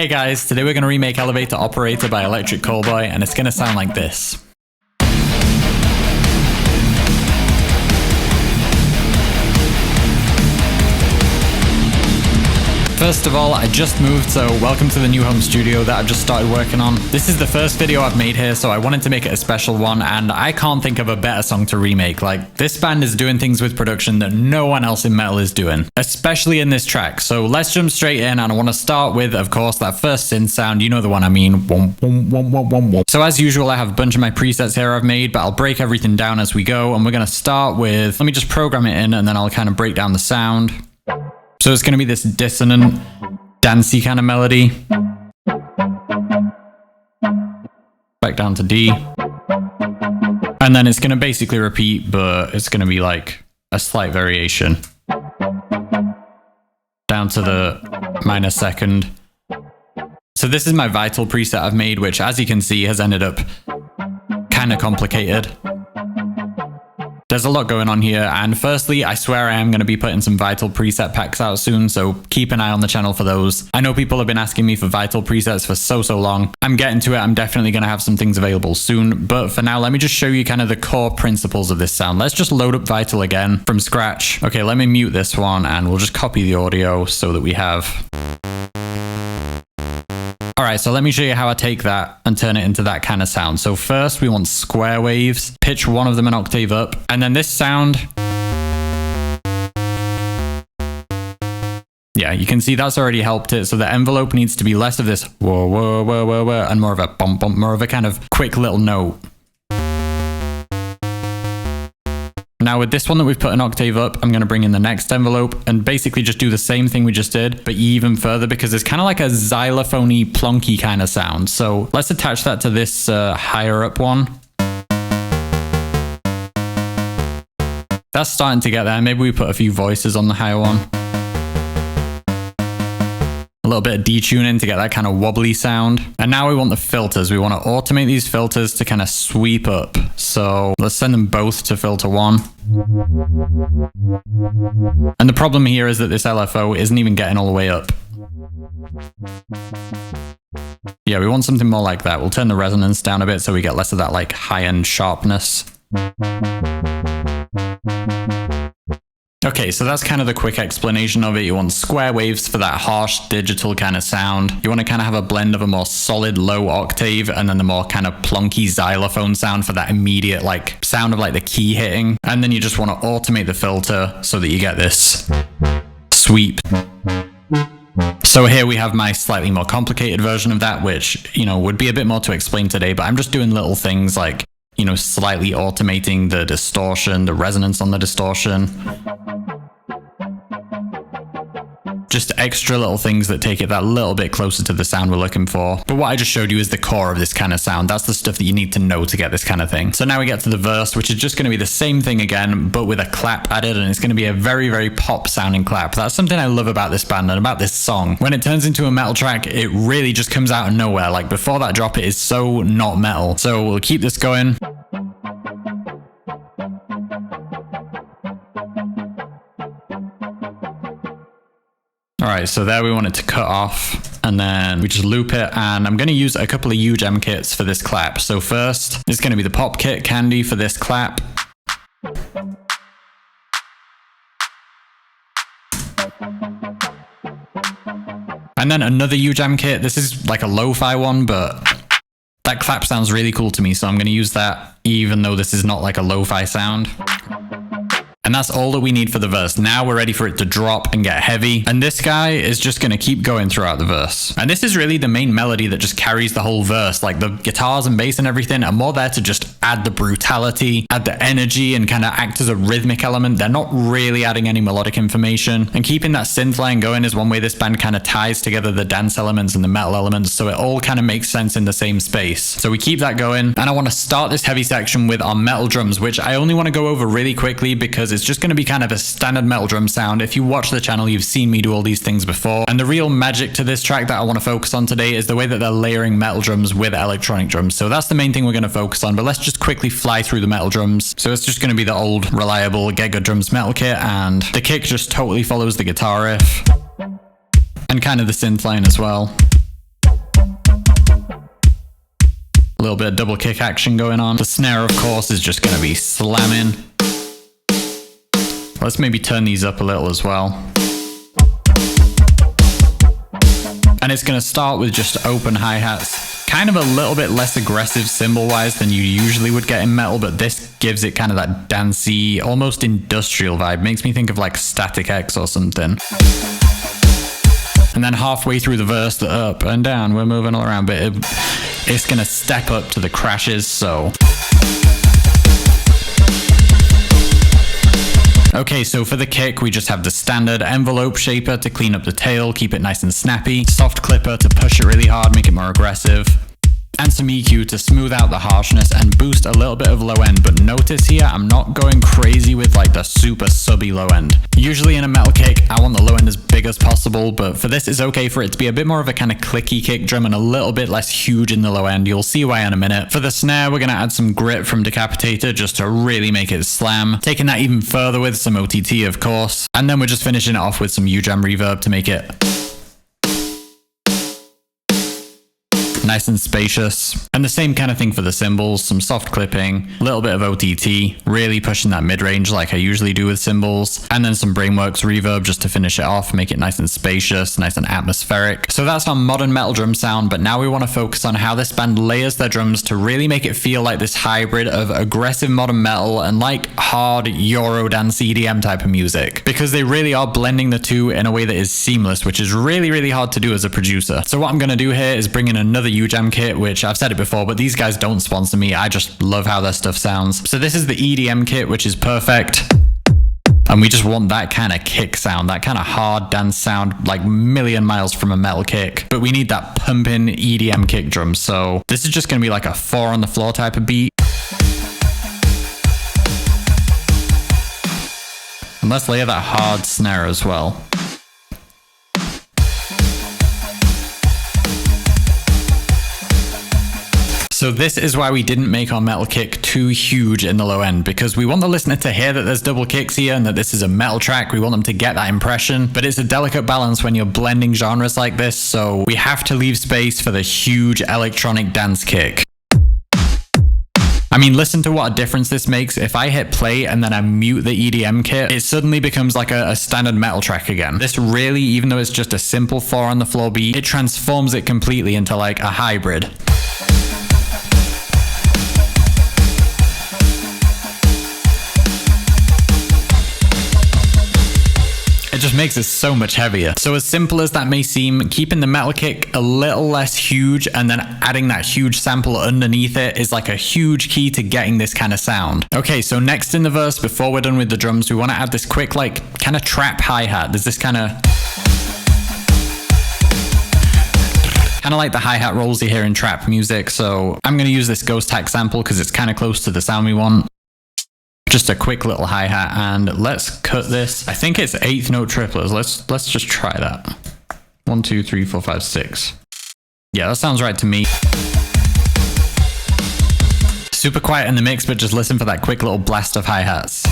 Hey guys, today we're going to remake Elevator Operator by Electric Callboy, and it's going to sound like this. First of all, I just moved, so welcome to the new home studio that I've just started working on. This is the first video I've made here, so I wanted to make it a special one, and I can't think of a better song to remake. Like, this band is doing things with production that no one else in metal is doing, especially in this track. So let's jump straight in, and I want to start with, of course, that first synth sound. You know the one I mean. So as usual, I have a bunch of my presets here I've made, but I'll break everything down as we go, and we're going to start with, let me just program it in, and then I'll kind of break down the sound. So it's going to be this dissonant, dancey kind of melody. Back down to D. And then it's going to basically repeat, but it's going to be like a slight variation. Down to the minor second. So this is my Vital preset I've made, which as you can see has ended up kind of complicated. There's a lot going on here, and firstly, I swear I am going to be putting some Vital preset packs out soon, so keep an eye on the channel for those. I know people have been asking me for Vital presets for so long. I'm getting to it. I'm definitely going to have some things available soon, but for now, let me just show you kind of the core principles of this sound. Let's just load up Vital again from scratch. Okay, let me mute this one, and we'll just copy the audio so that we have... Alright, so let me show you how I take that and turn it into that kind of sound. So first we want square waves, pitch one of them an octave up, and then this sound, yeah, you can see that's already helped it. So the envelope needs to be less of this whoa, whoa, whoa, whoa, whoa, and more of a bump, bump, more of a kind of quick little note. Now with this one that we've put an octave up, I'm going to bring in the next envelope and basically just do the same thing we just did, but even further, because it's kind of like a xylophone-y, plonky kind of sound. So let's attach that to this higher up one. That's starting to get there. Maybe we put a few voices on the higher one. A little bit of detuning to get that kind of wobbly sound. And now we want the filters. We want to automate these filters to kind of sweep up. So let's send them both to filter 1. And the problem here is that this LFO isn't even getting all the way up. Yeah, we want something more like that. We'll turn the resonance down a bit so we get less of that like high-end sharpness. Okay, so that's kind of the quick explanation of it. You want square waves for that harsh digital kind of sound. You want to kind of have a blend of a more solid low octave and then the more kind of plonky xylophone sound for that immediate like sound of like the key hitting. And then you just want to automate the filter so that you get this sweep. So here we have my slightly more complicated version of that, which, you know, would be a bit more to explain today, but I'm just doing little things like, you know, slightly automating the distortion, the resonance on the distortion. Just extra little things that take it that little bit closer to the sound we're looking for. But what I just showed you is the core of this kind of sound. That's the stuff that you need to know to get this kind of thing. So now we get to the verse, which is just going to be the same thing again, but with a clap added, and it's going to be a very, very pop sounding clap. That's something I love about this band and about this song. When it turns into a metal track, it really just comes out of nowhere. Like before that drop, it is so not metal. So we'll keep this going. Alright, so there we want it to cut off, and then we just loop it, and I'm going to use a couple of huge M kits for this clap. So first, it's going to be the pop kit Candy for this clap. And then another huge M kit. This is like a lo-fi one, but that clap sounds really cool to me, so I'm going to use that even though this is not like a lo-fi sound. And that's all that we need for the verse. Now we're ready for it to drop and get heavy. And this guy is just going to keep going throughout the verse. And this is really the main melody that just carries the whole verse. Like the guitars and bass and everything are more there to just add the brutality, add the energy, and kind of act as a rhythmic element. They're not really adding any melodic information. And keeping that synth line going is one way this band kind of ties together the dance elements and the metal elements, so it all kind of makes sense in the same space. So we keep that going. And I want to start this heavy section with our metal drums, which I only want to go over really quickly because it's just going to be kind of a standard metal drum sound. If you watch the channel, you've seen me do all these things before. And the real magic to this track that I want to focus on today is the way that they're layering metal drums with electronic drums. So that's the main thing we're going to focus on, but let's just quickly fly through the metal drums. So it's just going to be the old reliable Get Good Drums metal kit, and the kick just totally follows the guitar riff and kind of the synth line as well. A little bit of double kick action going on. The snare, of course, is just going to be slamming. Let's maybe turn these up a little as well. And it's going to start with just open hi-hats. Kind of a little bit less aggressive cymbal-wise than you usually would get in metal, but this gives it kind of that dancey, almost industrial vibe. Makes me think of like Static X or something. And then halfway through the verse, the up and down, we're moving all around, but it's going to step up to the crashes, so... Okay, so for the kick, we just have the standard envelope shaper to clean up the tail, keep it nice and snappy, soft clipper to push it really hard, make it more aggressive, and some EQ to smooth out the harshness and boost a little bit of low end. But notice here, I'm not going crazy with like the super subby low end. Usually in a metal kick, I want the low end as big as possible, but for this, it's okay for it to be a bit more of a kind of clicky kick drum and a little bit less huge in the low end. You'll see why in a minute. For the snare, we're going to add some grit from Decapitator just to really make it slam. Taking that even further with some OTT, of course. And then we're just finishing it off with some UJam reverb to make it nice and spacious. And the same kind of thing for the cymbals, some soft clipping, a little bit of OTT, really pushing that mid-range like I usually do with cymbals, and then some Brainworks reverb just to finish it off, make it nice and spacious, nice and atmospheric. So that's our modern metal drum sound, but now we want to focus on how this band layers their drums to really make it feel like this hybrid of aggressive modern metal and like hard Eurodance EDM type of music, because they really are blending the two in a way that is seamless, which is really, really hard to do as a producer. So what I'm going to do here is bring in another UJam kit, which I've said it before, but these guys don't sponsor me. I just love how their stuff sounds. So this is the EDM kit, which is perfect. And we just want that kind of kick sound, that kind of hard dance sound, like million miles from a metal kick. But we need that pumping EDM kick drum. So this is just going to be like a 4 on the floor type of beat. And let's layer that hard snare as well. So this is why we didn't make our metal kick too huge in the low end, because we want the listener to hear that there's double kicks here and that this is a metal track. We want them to get that impression, but it's a delicate balance when you're blending genres like this, so we have to leave space for the huge electronic dance kick. I mean, listen to what a difference this makes. If I hit play and then I mute the EDM kit, it suddenly becomes like a standard metal track again. This really, even though it's just a simple 4 on the floor beat, it transforms it completely into like a hybrid. Just makes it so much heavier. So as simple as that may seem, keeping the metal kick a little less huge and then adding that huge sample underneath it is like a huge key to getting this kind of sound. Okay, so next in the verse, before we're done with the drums, we want to add this quick like kind of trap hi-hat. There's this kind of like the hi-hat rolls you hear in trap music. So I'm going to use this Ghost Hack sample because it's kind of close to the sound we want. Just a quick little hi-hat, and let's cut this. I think it's 8th note triplets. Let's just try that. 1, 2, 3, 4, 5, 6. Yeah, that sounds right to me. Super quiet in the mix, but just listen for that quick little blast of hi-hats.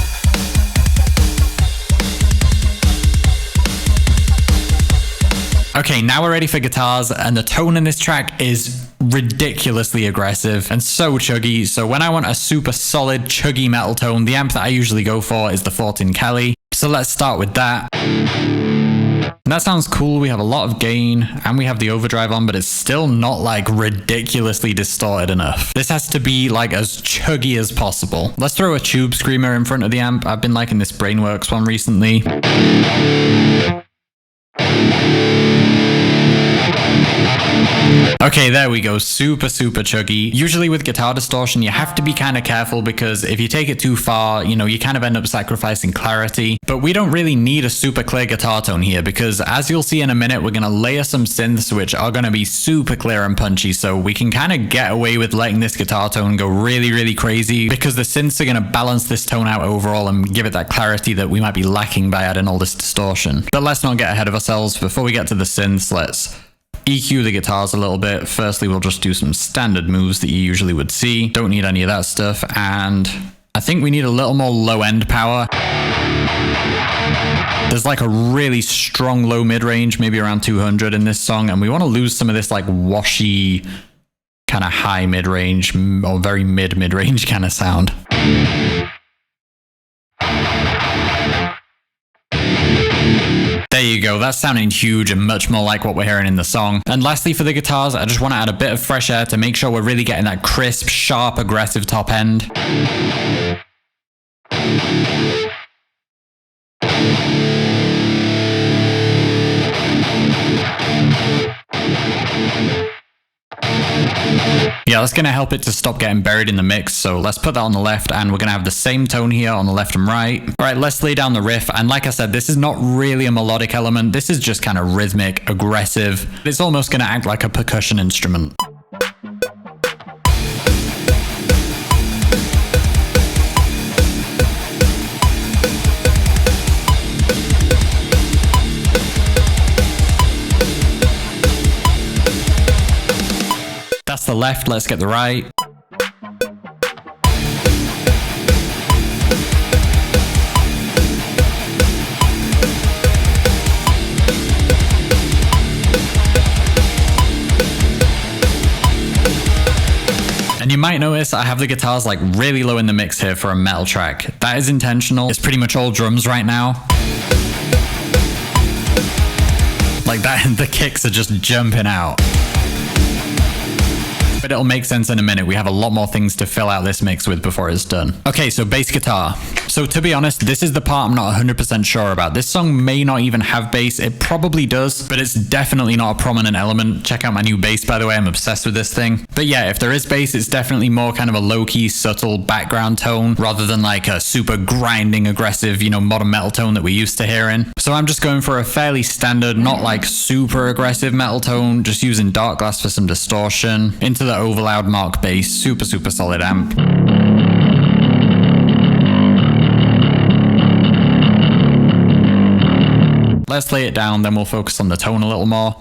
Okay, now we're ready for guitars, and the tone in this track is ridiculously aggressive and so chuggy. So when I want a super solid chuggy metal tone, the amp that I usually go for is the 14 Cali. So let's start with that. And that sounds cool. We have a lot of gain and we have the overdrive on, but it's still not like ridiculously distorted enough. This has to be like as chuggy as possible. Let's throw a tube screamer in front of the amp. I've been liking this Brainworks one recently. Okay, there we go. Super chuggy. Usually with guitar distortion, you have to be kind of careful because if you take it too far, you know, you kind of end up sacrificing clarity. But we don't really need a super clear guitar tone here because as you'll see in a minute, we're going to layer some synths which are going to be super clear and punchy. So we can kind of get away with letting this guitar tone go really crazy because the synths are going to balance this tone out overall and give it that clarity that we might be lacking by adding all this distortion. But let's not get ahead of ourselves. Before we get to the synths, let's EQ the guitars a little bit. Firstly, we'll just do some standard moves that you usually would see. Don't need any of that stuff. And I think we need a little more low end power. There's like a really strong low mid range, maybe around 200 in this song. And we want to lose some of this like washy kind kind of high mid-range or very mid-range kind of sound. There you go, that's sounding huge and much more like what we're hearing in the song. And lastly for the guitars, I just want to add a bit of fresh air to make sure we're really getting that crisp, sharp, aggressive top end. Yeah, that's going to help it to stop getting buried in the mix, so let's put that on the left, and we're going to have the same tone here on the left and right. Alright, let's lay down the riff, and like I said, this is not really a melodic element, this is just kind of rhythmic, aggressive. It's almost going to act like a percussion instrument. That's the left, let's get the right. And you might notice I have the guitars like really low in the mix here for a metal track. That is intentional. It's pretty much all drums right now. Like that, the kicks are just jumping out. But it'll make sense in a minute. We have a lot more things to fill out this mix with before it's done. Okay, so bass guitar. So to be honest, this is the part I'm not 100% sure about. This song may not even have bass. It probably does, but it's definitely not a prominent element. Check out my new bass, by the way. I'm obsessed with this thing. But yeah, if there is bass, it's definitely more kind of a low-key, subtle background tone rather than like a super grinding, aggressive, you know, modern metal tone that we're used to hearing. So I'm just going for a fairly standard, not like super aggressive metal tone, just using dark glass for some distortion. Into the overloud Mark bass, super solid amp. Let's lay it down, then we'll focus on the tone a little more.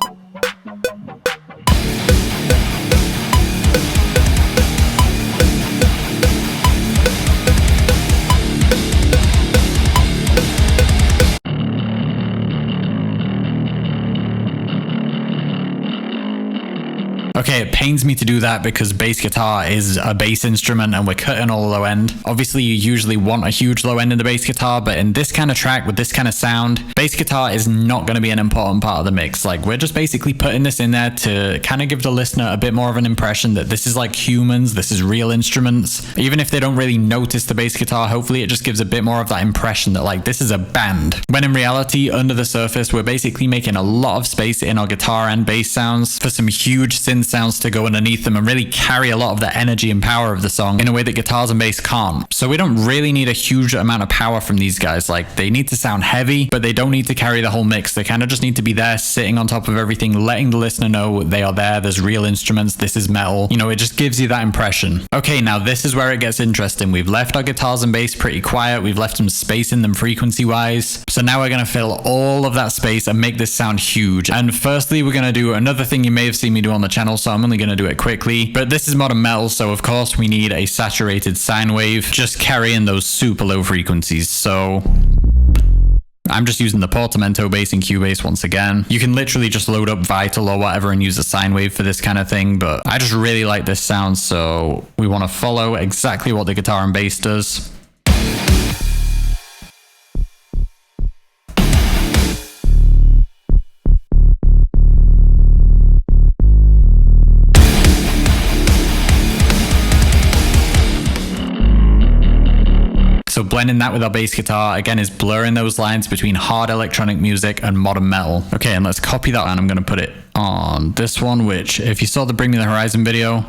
Okay, it pains me to do that because bass guitar is a bass instrument and we're cutting all the low end. Obviously, you usually want a huge low end in the bass guitar, but in this kind of track with this kind of sound, bass guitar is not going to be an important part of the mix. Like, we're just basically putting this in there to kind of give the listener a bit more of an impression that this is like humans, this is real instruments. Even if they don't really notice the bass guitar, hopefully it just gives a bit more of that impression that like this is a band. When in reality, under the surface, we're basically making a lot of space in our guitar and bass sounds for some huge synth sounds to go underneath them and really carry a lot of the energy and power of the song in a way that guitars and bass can't. So we don't really need a huge amount of power from these guys. Like, they need to sound heavy, but they don't need to carry the whole mix. They kind of just need to be there, sitting on top of everything, letting the listener know they are there, there's real instruments, this is metal. You know, it just gives you that impression. Okay, now this is where it gets interesting. We've left our guitars and bass pretty quiet, we've left some space in them frequency-wise. So now we're going to fill all of that space and make this sound huge. And firstly, we're going to do another thing you may have seen me do on the channel, so I'm only going to do it quickly. But this is modern metal, so of course we need a saturated sine wave, just carrying those super low frequencies. So I'm just using the Portamento bass and Cubase once again. You can literally just load up Vital or whatever and use a sine wave for this kind of thing, but I just really like this sound, so we want to follow exactly what the guitar and bass does. So blending that with our bass guitar, again, is blurring those lines between hard electronic music and modern metal. Okay, and let's copy that and I'm going to put it on this one, which, if you saw the Bring Me the Horizon video,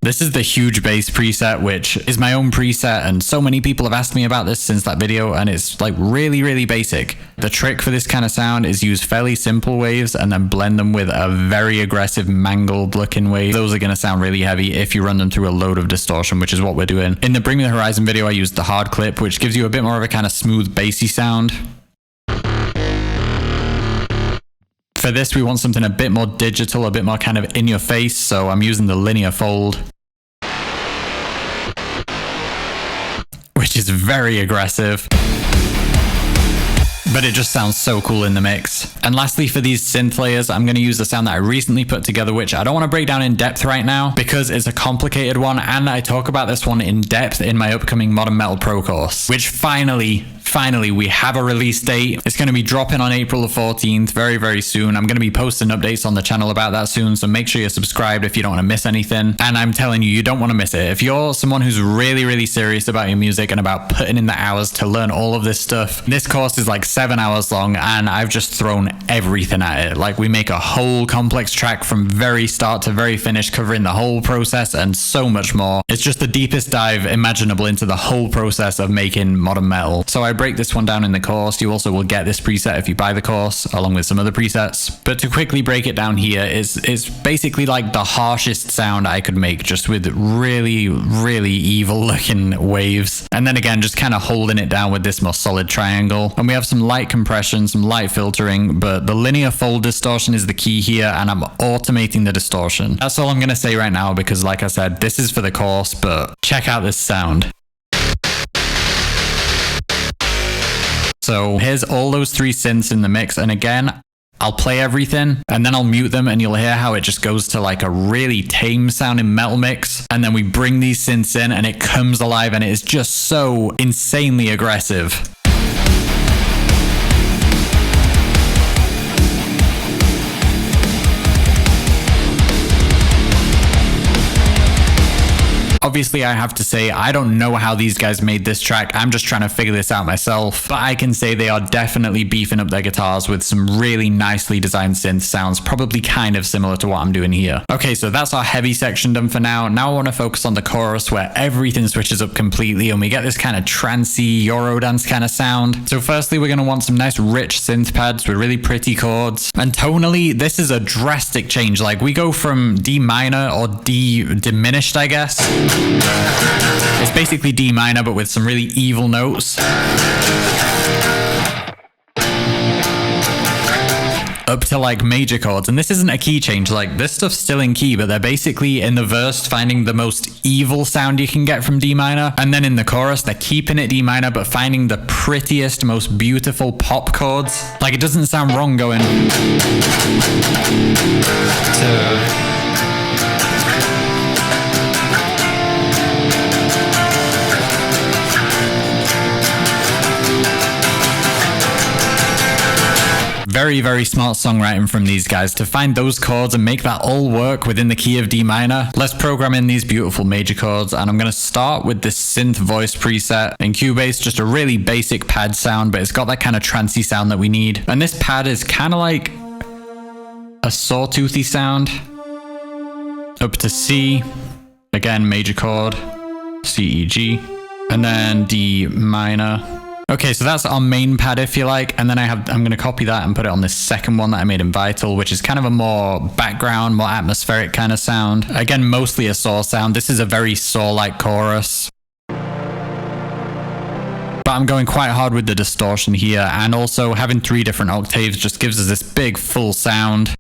this is the huge bass preset, which is my own preset, and so many people have asked me about this since that video, and it's like really basic. The trick for this kind of sound is use fairly simple waves and then blend them with a very aggressive mangled looking wave. Those are going to sound really heavy if you run them through a load of distortion, which is what we're doing. In the Bring Me the Horizon video, I used the hard clip, which gives you a bit more of a kind of smooth bassy sound. For this, we want something a bit more digital, a bit more kind of in your face, so I'm using the linear fold, which is very aggressive. but it just sounds so cool in the mix. And lastly, for these synth layers, I'm going to use the sound that I recently put together, which I don't want to break down in depth right now because it's a complicated one, and I talk about this one in depth in my upcoming Modern Metal Pro course, which finally we have a release date. It's going to be dropping on April the 14th, very, very soon. I'm going to be posting updates on the channel about that soon, so make sure you're subscribed if you don't want to miss anything. And I'm telling you, you don't want to miss it. If you're someone who's really, really serious about your music and about putting in the hours to learn all of this stuff, this course is like 7 hours long, and I've just thrown everything at it. Like, we make a whole complex track from very start to very finish, covering the whole process and so much more. It's just the deepest dive imaginable into the whole process of making modern metal. So I break this one down in the course. You also will get this preset if you buy the course, along with some other presets. But to quickly break it down here, is basically like the harshest sound I could make, just with really, really evil looking waves. And then again, just kind of holding it down with this more solid triangle. And we have some light compression, some light filtering, but the linear fold distortion is the key here, and I'm automating the distortion. That's all I'm going to say right now, because like I said, this is for the course, but check out this sound. So here's all those 3 synths in the mix, and again, I'll play everything and then I'll mute them, and you'll hear how it just goes to like a really tame sounding metal mix, and then we bring these synths in and it comes alive and it is just so insanely aggressive. Obviously, I have to say, I don't know how these guys made this track. I'm just trying to figure this out myself. But I can say they are definitely beefing up their guitars with some really nicely designed synth sounds, probably kind of similar to what I'm doing here. Okay, so that's our heavy section done for now. Now I want to focus on the chorus, where everything switches up completely and we get this kind of trancey Eurodance kind of sound. So firstly, we're going to want some nice rich synth pads with really pretty chords. And tonally, this is a drastic change. Like, we go from D minor, or D diminished, I guess. It's basically D minor, but with some really evil notes, up to like major chords. And this isn't a key change, like this stuff's still in key, but they're basically in the verse finding the most evil sound you can get from D minor, and then in the chorus they're keeping it D minor but finding the prettiest, most beautiful pop chords. Like, it doesn't sound wrong going to very, very smart songwriting from these guys to find those chords and make that all work within the key of D minor. Let's program in these beautiful major chords, and I'm going to start with this synth voice preset in Cubase, just a really basic pad sound, but it's got that kind of trancey sound that we need. And this pad is kind of like a sawtoothy sound. Up to C, again major chord, C, E, G, and then D minor. Okay, so that's our main pad, if you like, and then I'm going to copy that and put it on this second one that I made in Vital, which is kind of a more background, more atmospheric kind of sound. Again, mostly a saw sound. This is a very saw-like chorus. But I'm going quite hard with the distortion here, and also having 3 different octaves just gives us this big full sound.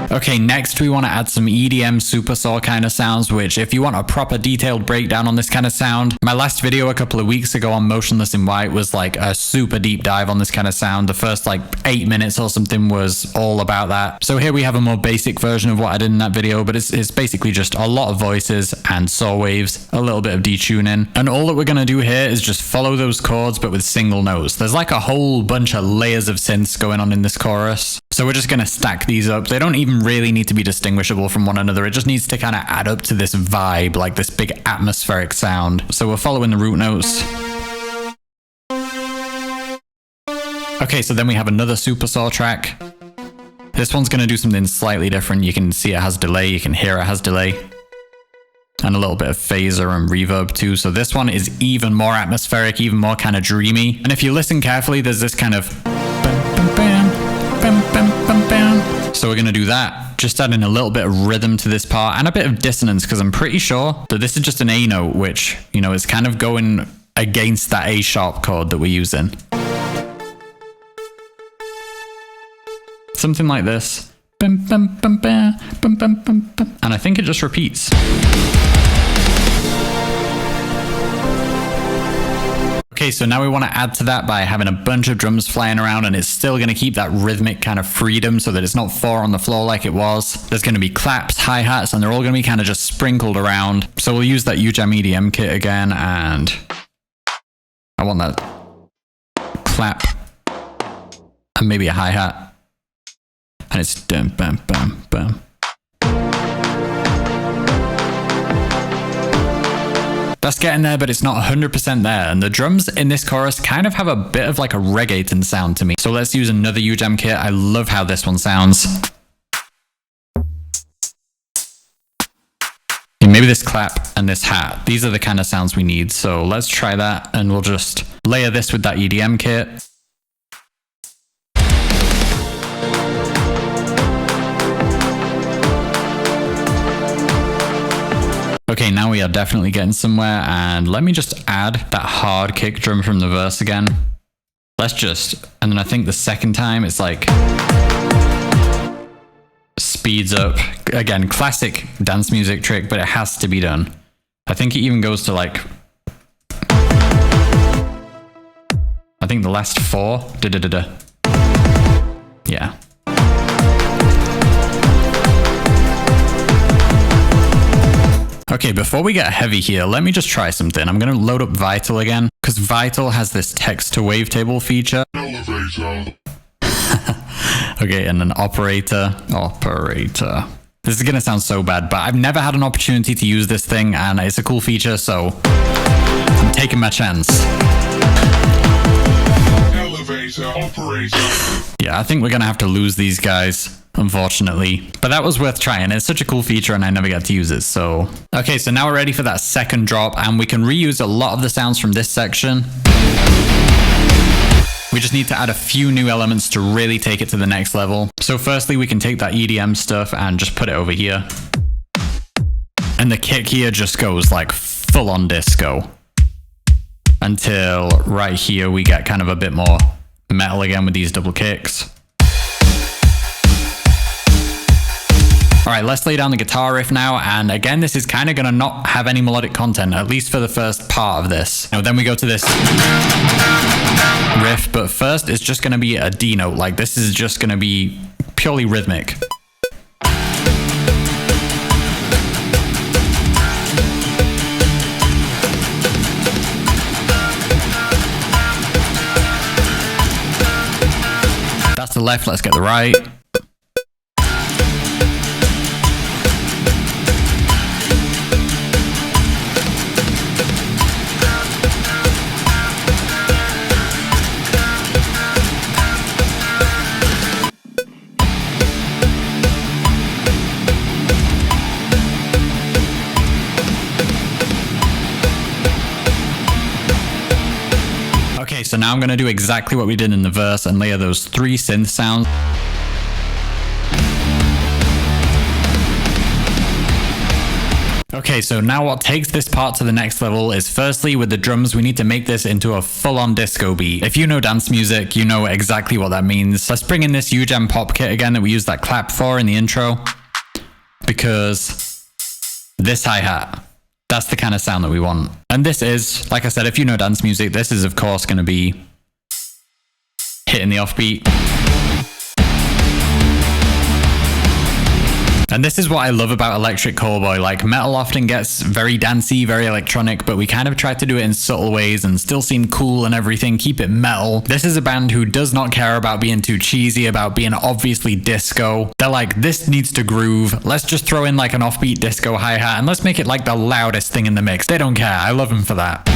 Okay, next we want to add some EDM super saw kind of sounds, which if you want a proper detailed breakdown on this kind of sound, my last video a couple of weeks ago on Motionless in White was like a super deep dive on this kind of sound. The first like 8 minutes or something was all about that. So here we have a more basic version of what I did in that video, but it's basically just a lot of voices and saw waves, a little bit of detuning. And all that we're going to do here is just follow those chords, but with single notes. There's like a whole bunch of layers of synths going on in this chorus. So we're just going to stack these up. They don't even really need to be distinguishable from one another. It just needs to kind of add up to this vibe, like this big atmospheric sound. So we're following the root notes. Okay, so then we have another super saw track. This one's going to do something slightly different. You can see it has delay, you can hear it has delay, and a little bit of phaser and reverb too. So this one is even more atmospheric, even more kind of dreamy. And if you listen carefully, there's this kind of so we're going to do that, just adding a little bit of rhythm to this part and a bit of dissonance, because I'm pretty sure that this is just an A note, which, you know, is kind of going against that A sharp chord that we're using. Something like this. And I think it just repeats. Okay, so now we want to add to that by having a bunch of drums flying around, and it's still going to keep that rhythmic kind of freedom so that it's not four on the floor like it was. There's going to be claps, hi-hats, and they're all going to be kind of just sprinkled around. So we'll use that UJam EDM kit again, and I want that clap and maybe a hi-hat. And it's dum bam bam bam. That's getting there, but it's not 100% there. And the drums in this chorus kind of have a bit of like a reggaeton sound to me. So let's use another UJam kit. I love how this one sounds. Maybe this clap and this hat. These are the kind of sounds we need. So let's try that, and we'll just layer this with that EDM kit. Okay, now we are definitely getting somewhere, and let me just add that hard kick drum from the verse again. And then I think the second time it's like speeds up. Again, classic dance music trick, but it has to be done. I think it even goes to like, I think the last four. Yeah. Okay, before we get heavy here, let me just try something. I'm going to load up Vital again, because Vital has this text to wavetable feature. Elevator. Okay, and an operator. This is going to sound so bad, but I've never had an opportunity to use this thing, and it's a cool feature, so I'm taking my chance. Elevator, operator. Yeah, I think we're going to have to lose these guys, unfortunately. But that was worth trying. It's such a cool feature, and I never got to use it, so... Okay, so now we're ready for that second drop, and we can reuse a lot of the sounds from this section. We just need to add a few new elements to really take it to the next level. So firstly, we can take that EDM stuff and just put it over here. And the kick here just goes like full on disco. Until right here we get kind of a bit more metal again with these double kicks. All right, let's lay down the guitar riff now. And again, this is kind of going to not have any melodic content, at least for the first part of this. Now, then we go to this riff, but first it's just going to be a D note. Like, this is just going to be purely rhythmic. That's the left, let's get the right. Okay, so now I'm going to do exactly what we did in the verse and layer those 3 synth sounds. Okay, so now what takes this part to the next level is firstly with the drums, we need to make this into a full-on disco beat. If you know dance music, you know exactly what that means. Let's bring in this UJam pop kit again that we used that clap for in the intro. Because this hi-hat, that's the kind of sound that we want. And this is, like I said, if you know dance music, this is of course going to be hitting the offbeat. And this is what I love about Electric Callboy. Like, metal often gets very dancey, very electronic, but we kind of try to do it in subtle ways and still seem cool and everything, keep it metal. This is a band who does not care about being too cheesy, about being obviously disco. They're like, this needs to groove. Let's just throw in like an offbeat disco hi-hat and let's make it like the loudest thing in the mix. They don't care. I love them for that.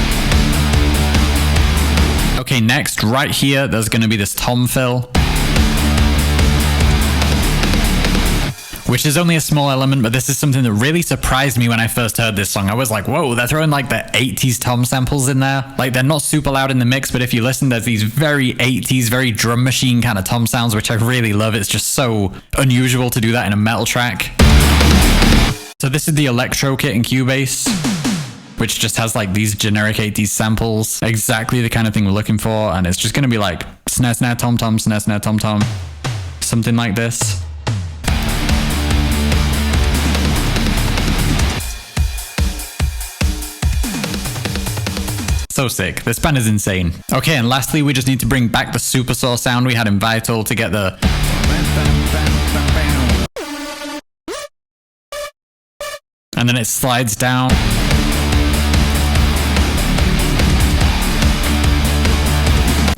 Okay, next, right here, there's going to be this tom fill, which is only a small element, but this is something that really surprised me when I first heard this song. I was like, whoa, they're throwing like the 80s tom samples in there. Like, they're not super loud in the mix, but if you listen, there's these very 80s, very drum machine kind of tom sounds, which I really love. It's just so unusual to do that in a metal track. So this is the electro kit in Cubase, which just has like these generic 80s samples. Exactly the kind of thing we're looking for, and it's just going to be like snare, snare, tom, tom, snare, snare, tom, tom. Something like this. So sick. This band is insane. Okay, and lastly, we just need to bring back the super saw sound we had in Vital to get the... And then it slides down.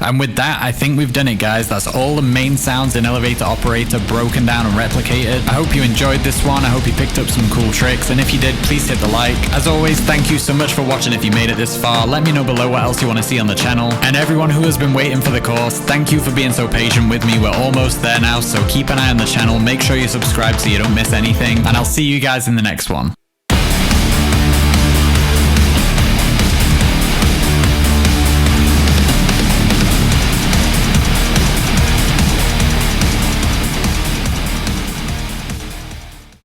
And with that, I think we've done it, guys. That's all the main sounds in Elevator Operator broken down and replicated. I hope you enjoyed this one. I hope you picked up some cool tricks. And if you did, please hit the like. As always, thank you so much for watching if you made it this far. Let me know below what else you want to see on the channel. And everyone who has been waiting for the course, thank you for being so patient with me. We're almost there now, so keep an eye on the channel. Make sure you subscribe so you don't miss anything. And I'll see you guys in the next one.